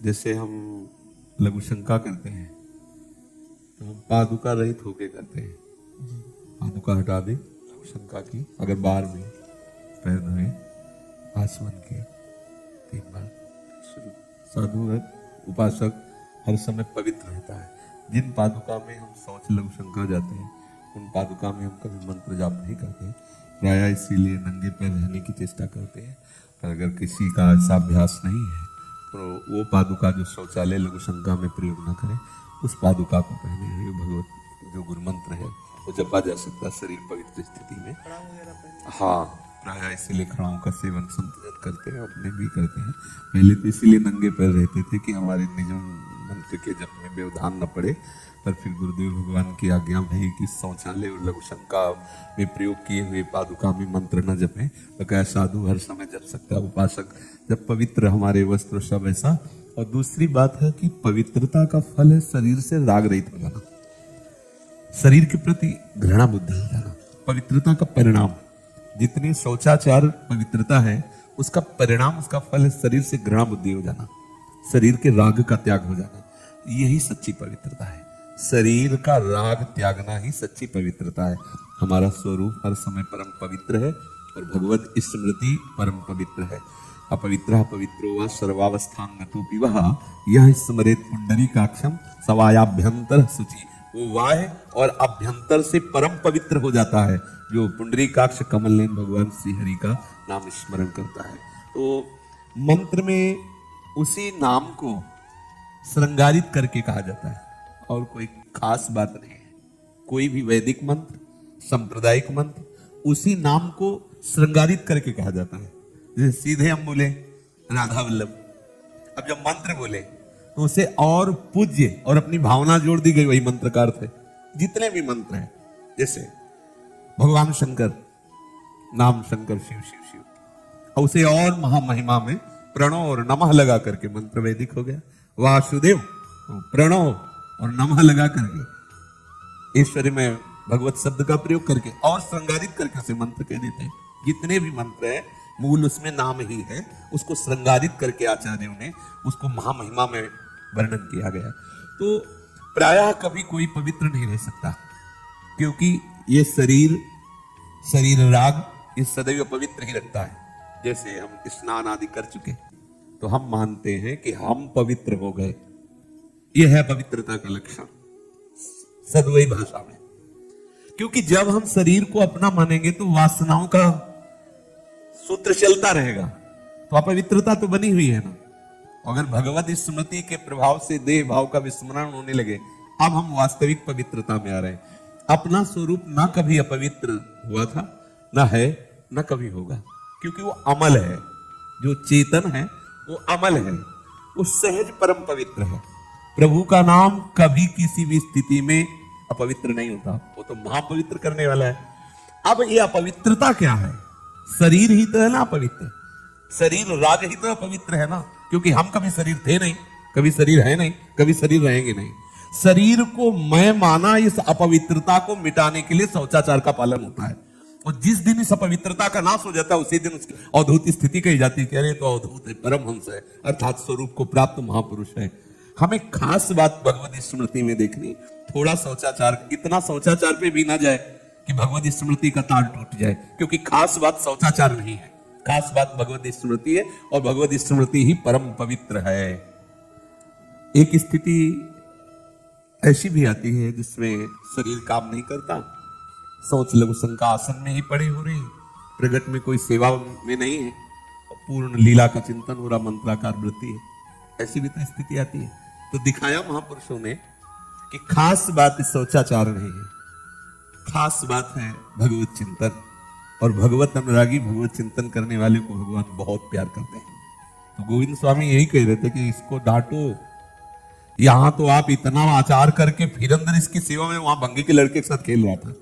जैसे हम लघु शंका करते हैं तो हम पादुका रहित होके करते हैं। पादुका हटा दे लघु शंका की, अगर बार में पैर धोए, आसमन किए 3 बार शुरू। साधु है उपासक हर समय पवित्र रहता है। जिन पादुका में हम शौच लघु शंका जाते हैं उन पादुका में हम कभी मंत्र जाप नहीं करते, प्राय इसीलिए नंगे पैर रहने की चेष्टा करते हैं। पर अगर किसी का ऐसा अभ्यास नहीं है तो वो पादुका जो शौचालय लघु शंका में प्रयोग न करे, उस पादुका को पहने हुए भगवत जो गुरु मंत्र है वो जपा जा सकता है शरीर पवित्र स्थिति में। हाँ, प्राय इसीलिए खड़ाओं का सेवन संतजन करते हैं, अपने भी करते हैं। पहले तो इसीलिए नंगे पैर रहते थे कि हमारे निजम मंत्र के जप में व्यवधान न पड़े, पर फिर गुरुदेव भगवान की आज्ञा भई कि शौचालय और लघु शंका में प्रयोग किए हुए पादुका में मंत्र न जपें, तो क्या साधु हर समय जप सकता है, उपासक जब पवित्र हमारे वस्त्र सब ऐसा। और दूसरी बात है कि पवित्रता का फल है शरीर से राग रहित हो जाना, शरीर के प्रति घृणा बुद्धि हो जाना। पवित्रता का परिणाम, जितने शौचाचार पवित्रता है उसका परिणाम, उसका फल है शरीर से घृणा बुद्धि हो जाना, शरीर के राग का त्याग हो जाना। यही सच्ची पवित्रता है। शरीर का राग त्यागना ही सच्ची पवित्रता है। हमारा स्वरूप हर समय परम पवित्र है और भगवत स्मृति परम पवित्र है। अपवित्र पवित्रो व सर्वावस्थांगतोपि वह यह स्मरेत पुंडरीकाक्षम सवायाभ्यंतर शुचि। वो वाह और अभ्यंतर से परम पवित्र हो जाता है जो पुंडरीकाक्ष कमलनयन भगवान श्री हरि का नाम स्मरण करता है। तो मंत्र में उसी नाम को श्रृंगारित करके कहा जाता है और कोई खास बात नहीं है। कोई भी वैदिक मंत्र, सांप्रदायिक मंत्र, उसी नाम को श्रृंगारित करके कहा जाता है। जैसे सीधे हम बोले राधा वल्लभ, अब जब मंत्र बोले तो उसे और पूज्य और अपनी भावना जोड़ दी गई, वही मंत्र का अर्थ है। जितने भी मंत्र हैं, जैसे भगवान शंकर, नाम शंकर शिव शिव शिव, और उसे और महामहिमा में प्रणव और नमः लगा करके मंत्र वैदिक हो गया। वासुदेव, प्रणव और नमः लगा करके ईश्वरी में भगवत शब्द का प्रयोग करके और श्रृंगारित करके उसे मंत्र कह देते हैं। जितने भी मंत्र है मूल उसमें नाम ही है, उसको श्रृंगारित करके आचार्यों ने उसको महामहिमा में वर्णन किया गया। तो प्रायः कभी कोई पवित्र नहीं रह सकता, क्योंकि ये शरीर राग ये सदैव पवित्र ही रखता है। जैसे हम स्नान आदि कर चुके तो हम मानते हैं कि हम पवित्र हो गए, यह है पवित्रता का लक्षण सद्वै भाषा में। क्योंकि जब हम शरीर को अपना मानेंगे तो वासनाओं का सूत्र चलता रहेगा, तो अपवित्रता तो बनी हुई है ना। अगर भगवत स्मृति के प्रभाव से देह भाव का विस्मरण होने लगे, अब हम वास्तविक पवित्रता में आ रहे हैं। अपना स्वरूप ना कभी अपवित्र हुआ था, ना है, ना कभी होगा, क्योंकि वो अमल है। जो चेतन है वो अमल है, वो सहज परम पवित्र है। प्रभु का नाम कभी किसी भी स्थिति में अपवित्र नहीं होता, वो तो महापवित्र करने वाला है। अब ये अपवित्रता क्या है? शरीर ही तो है ना अपवित्र, शरीर राग ही तो अपवित्र है ना, क्योंकि हम कभी शरीर थे नहीं, कभी शरीर है नहीं, कभी शरीर रहेंगे नहीं। शरीर को मैं माना इस अपवित्रता को मिटाने के लिए शौचाचार का पालन होता है। और जिस दिन इस अपवित्रता का नाश हो जाता है उसी दिन उसकी अवधूत स्थिति कही जाती है कि अरे तो अवधूत है, परमहंस है, अर्थात स्वरूप को प्राप्त महापुरुष है। हमें खास बात भगवत स्मृति में देखनी, थोड़ा शौचाचार, इतना शौचाचार पे भी ना जाए कि भगवत स्मृति का तार टूट जाए, क्योंकि खास बात शौचाचार नहीं है, खास बात भगवत स्मृति है और भगवत स्मृति ही परम पवित्र है। एक स्थिति ऐसी भी आती है जिसमें शरीर काम नहीं करता, शौच लघु शंका आसन में ही पड़े हो रहे, प्रगट में कोई सेवा में नहीं है और पूर्ण लीला का चिंतन हो रहा, मंत्राकार वृत्ति है, ऐसी भी तो स्थिति आती है। तो दिखाया महापुरुषों ने कि खास बात शौचाचार नहीं है, खास बात है भगवत चिंतन। और भगवत अनुरागी, भगवत चिंतन करने वाले को भगवान बहुत प्यार करते हैं। तो गोविंद स्वामी यही कह रहे थे कि इसको डांटो, यहां तो आप इतना आचार करके फिर अंदर इसकी सेवा में, वहां भंगी के लड़के के साथ खेल रहा था,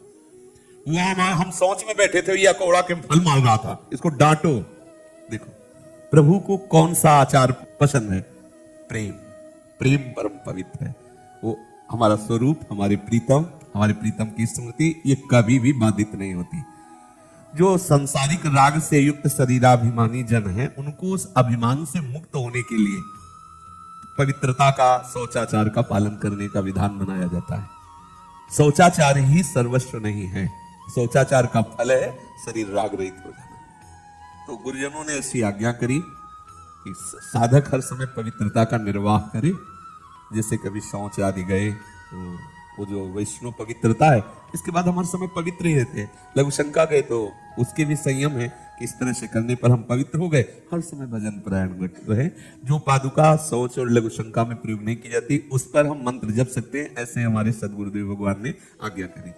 वहां हम सोच में बैठे थे, ये अकौड़ा के फल मार रहा था, इसको डांटो। देखो प्रभु को कौन सा आचार पसंद है? प्रेम। प्रेम परम पवित्र है। वो हमारा स्वरूप, हमारे प्रीतम की स्मृति ये कभी भी बाधित नहीं होती। जो संसारिक राग से युक्त शरीराभिमानी जन हैं, उनको उस अभिमान से मुक्त होने के लिए पवित्रता का, शौचाचार का पालन करने का विधान बनाया जाता है। शौचाचार ही सर्वस्व नहीं है, शौचाचार का फल है शरीर राग रहित हो जाना। तो गुरुजनों ने ऐसी आज्ञा करी कि साधक हर समय पवित्रता का निर्वाह करे। जैसे कभी शौच आदि गए तो वो जो वैष्णव पवित्रता है, इसके बाद हम हर समय पवित्र ही रहते हैं। लघु शंका गए तो उसके भी संयम है कि इस तरह से करने पर हम पवित्र हो गए, हर समय भजन परायण रहे। जो पादुका शौच और लघु शंका में प्रयोग नहीं की जाती, उस पर हम मंत्र जप सकते हैं, ऐसे हमारे सदगुरुदेव भगवान ने आज्ञा करी।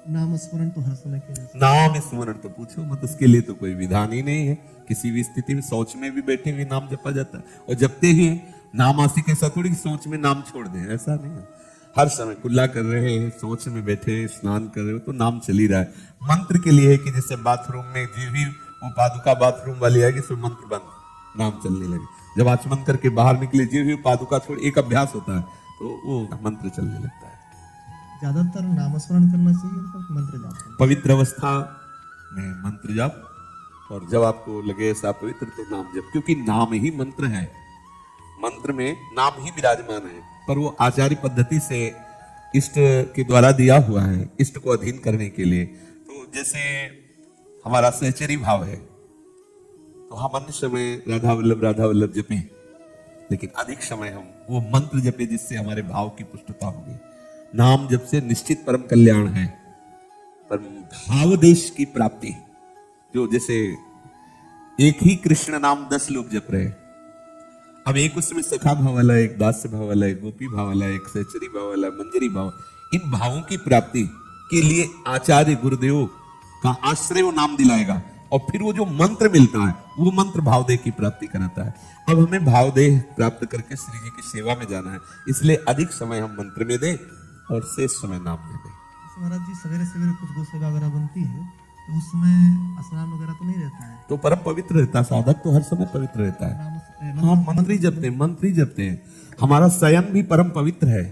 नाम स्मरण तो हर समय किया जाता नाम स्मरण तो पूछो मत, उसके लिए तो कोई विधान ही नहीं है। किसी भी स्थिति में शौच में भी बैठे हुए नाम जपा जाता है, और जपते ही नाम आसिक ऐसा थोड़ी कि सोच में नाम छोड़ दें, ऐसा नहीं है। हर समय कुल्ला कर रहे हैं, सोच में बैठे, स्नान कर रहे हो तो नाम चल ही रहा है। मंत्र के लिए है कि जैसे बाथरूम में जो भी वो पादुका बाथरूम वाली आएगी, उसमें मंत्र बंद, नाम चलने लगे। जब आचमन करके बाहर निकले, जो भी पादुका छोड़, एक अभ्यास होता है तो वो मंत्र चलने लगता है। ज्यादातर नामस्मरण करना चाहिए और मंत्र जाप। पवित्र अवस्था में मंत्र जाप, और जब आपको लगे ऐसा पवित्र तो नाम जप, क्योंकि नाम ही मंत्र है। मंत्र में नाम ही विराजमान है, पर वो आचार्य पद्धति से इष्ट के द्वारा दिया हुआ है, इष्ट को अधीन करने के लिए। तो जैसे हमारा सहचरी भाव है, तो हम अन्य समय राधा वल्लभ जपें, लेकिन अधिक समय हम वो मंत्र जपे जिससे हमारे भाव की पुष्टता होगी। नाम जप से निश्चित परम कल्याण है, पर भाव देश की प्राप्ति, जो जैसे एक ही कृष्ण नाम 10 लोग जप रहे हैं, अब एक उसमें सखा भाव वाला, एक दास्य भाव वाला, एक गोपी भाव वाला, एक सहचरी भाव वाला, मंजरी भाव, इन भावों की प्राप्ति के लिए आचार्य गुरुदेव का आश्रय वो नाम दिलाएगा, और फिर वो जो मंत्र मिलता है वो मंत्र भावदेह की प्राप्ति कराता है। अब हमें भावदेह प्राप्त करके श्री जी की सेवा में जाना है, इसलिए अधिक समय हम मंत्र में दें और शेष समय नाम में दें। महाराज जी सवेरे सवेरे कुछ गौ सेवा वगैरह बनती है, तो उस समय स्नान वगैरह तो नहीं रहता है, तो परम पवित्र रहता है, साधक तो हर समय पवित्र रहता है। हाँ, मंत्री जपते हैं, मंत्री जपते हैं। हमारा शयन भी परम पवित्र है,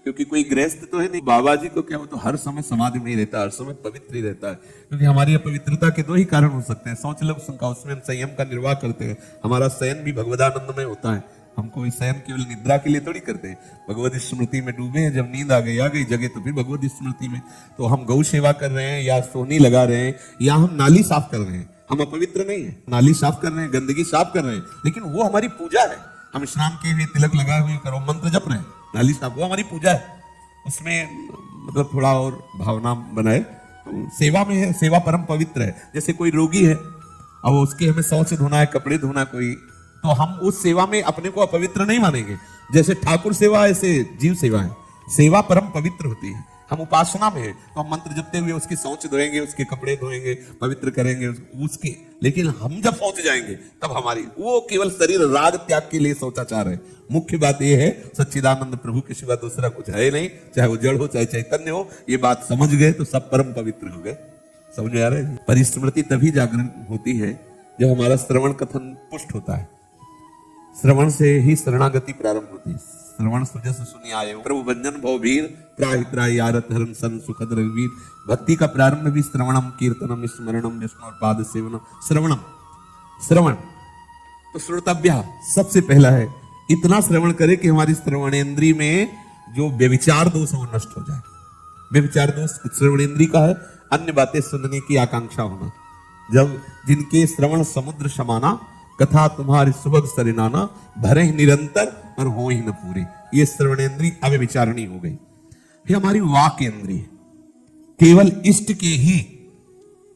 क्योंकि कोई गृहस्थ तो है नहीं। बाबा जी को क्या हो, तो हर समय समाधि में ही रहता है, हर समय पवित्र ही रहता है। क्योंकि हमारी अपवित्रता के 2 ही कारण हो सकते हैं, शौच लघु शंका, उसमें हम संयम का निर्वाह करते हैं। हमारा शयन भी भगवदानंद में होता है, हम कोई शयन केवल निद्रा के लिए थोड़ी करते हैं। भगवत स्मृति में डूबे हैं, जब नींद आ गई जगह, तो फिर भगवत स्मृति में। तो हम गौ सेवा कर रहे हैं, या सोनी लगा रहे हैं, या हम नाली साफ कर रहे हैं, हम अपवित्र नहीं है, नाली साफ कर रहे हैं, गंदगी साफ कर रहे हैं, लेकिन वो हमारी पूजा है। हम स्नान के हुए, तिलक लगाए हुए करो, मंत्र जप रहे हैं, नाली साफ, वो हमारी पूजा है। उसमें मतलब थोड़ा और भावना बनाए, सेवा में है, सेवा परम पवित्र है। जैसे कोई रोगी है, अब उसके हमें शौच धोना है, कपड़े धोना कोई, तो हम उस सेवा में अपने को अपवित्र नहीं मानेंगे। जैसे ठाकुर सेवा, ऐसे जीव सेवा है, सेवा परम पवित्र होती है। हम उपासना में है, तो हम मंत्र जपते हुए उसकी शौच धोएंगे, उसके कपड़े धोएंगे, पवित्र करेंगे उसके। लेकिन हम जब पहुंच जाएंगे, तब हमारी वो केवल शरीर राग त्याग के लिए शौचाचार है। मुख्य बात यह है, सच्चिदानंद प्रभु के सिवा दूसरा कुछ है नहीं, चाहे वो जड़ हो चाहे चैतन्य हो। ये बात समझ गए तो सब परम पवित्र हो गए। समझ में आ रहा है? परिस्मृति तभी जागरण होती है जब हमारा श्रवण कथन पुष्ट होता है। श्रवण से ही शरणागति प्रारंभ होती है। श्रवण सुजस सुनि आयो प्रभु भंजन भवभीर त्राहि त्राहि आरत हरन सन सुखद रघुवीर। भक्ति का प्रारंभ भी श्रवणम कीर्तनम स्मरणम विष्णु पाद सेवनम। श्रवणम, श्रवण तो श्रोतव्य सबसे पहला है। इतना श्रवण करे कि हमारी श्रवणेन्द्रिय में जो व्यभिचार दोष है वो नष्ट हो जाए। व्यभिचार दोष श्रवणेन्द्रिय का है, अन्य बातें सुनने की आकांक्षा होना। जब जिनके श्रवण समुद्र समाना, कथा तुम्हारी सुभग सरिनाना, भरे ही निरंतर और हो ही न पूरे। ये श्रवणेन्द्रिय अव्यभिचारणी हो गई। फिर हमारी वाक इंद्रिय, केवल इष्ट के ही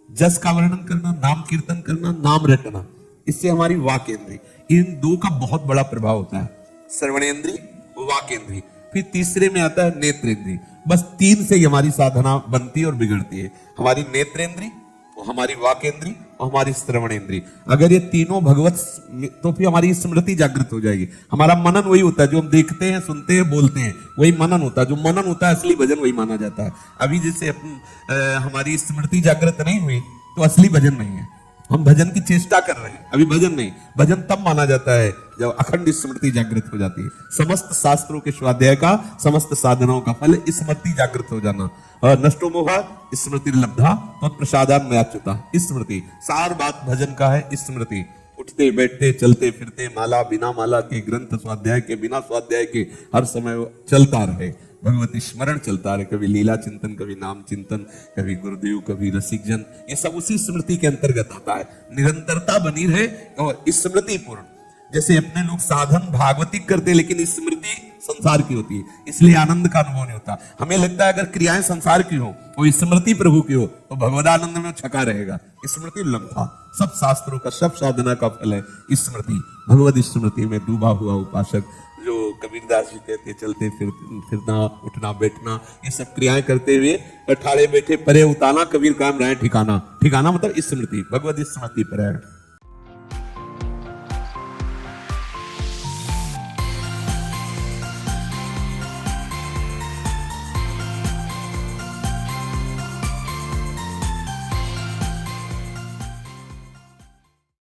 जस का वर्णन करना, नाम कीर्तन करना, नाम रटना, इससे हमारी वाक इंद्रिय। इन 2 का बहुत बड़ा प्रभाव होता है, श्रवणेन्द्रिय, वाक इंद्रिय। फिर तीसरे में आता है नेत्रेंद्रिय। बस 3 से ही हमारी साधना बनती है और बिगड़ती है। हमारी नेत्रेंद्रिय, हमारी वाकेंद्री और हमारी श्रवणेन्द्री। अगर ये तीनों भगवत, तो फिर हमारी स्मृति जागृत हो जाएगी। हमारा मनन वही होता है जो हम देखते हैं, सुनते हैं, बोलते हैं, वही मनन होता है। जो मनन होता है असली भजन वही माना जाता है। अभी जैसे हमारी स्मृति जागृत नहीं हुई तो असली भजन नहीं है। हम भजन की चेष्टा कर रहे हैं, अभी भजन नहीं। भजन तब माना जाता है जब अखंड स्मृति जागृत हो जाती है। समस्त शास्त्रों के स्वाध्याय का, समस्त साधनाओं का फल स्मृति जागृत हो जाना। और नष्टो मोहा स्मृति लब्धा तत्प्रसादान में अच्युता। स्मृति सार बात भजन का है, स्मृति। उठते बैठते चलते फिरते माला बिना माला के, ग्रंथ स्वाध्याय के बिना स्वाध्याय के, हर समय वो चलता रहे, भगवती स्मरण चलता रहे, कभी लीला चिंतन, कभी नाम चिंतन, कभी गुरुदेव, कभी रसिक जन, ये सब उसी स्मृति के अंतर्गत आता है। निरंतरता बनी रहे और स्मृति पूर्ण। जैसे अपने लोग साधन भागवतिक करते, लेकिन स्मृति संसार की होती है, इसलिए आनंद का अनुभव नहीं होता। हमें लगता है अगर क्रियाएं संसार की हो, वो स्मृति प्रभु की हो, तो भगवदानंद में छका रहेगा। स्मृति लम्हा, सब शास्त्रों का, सब साधना का फल है स्मृति। भगवत स्मृति में डूबा हुआ उपासक, जो कबीरदास जी कहते चलते फिरना, उठना बैठना, ये सब क्रियाएं करते हुए ठाड़े बैठे परे उताना, कबीर काम रहे ठिकाना। ठिकाना मतलब स्मृति, भगवत स्मृति पर है।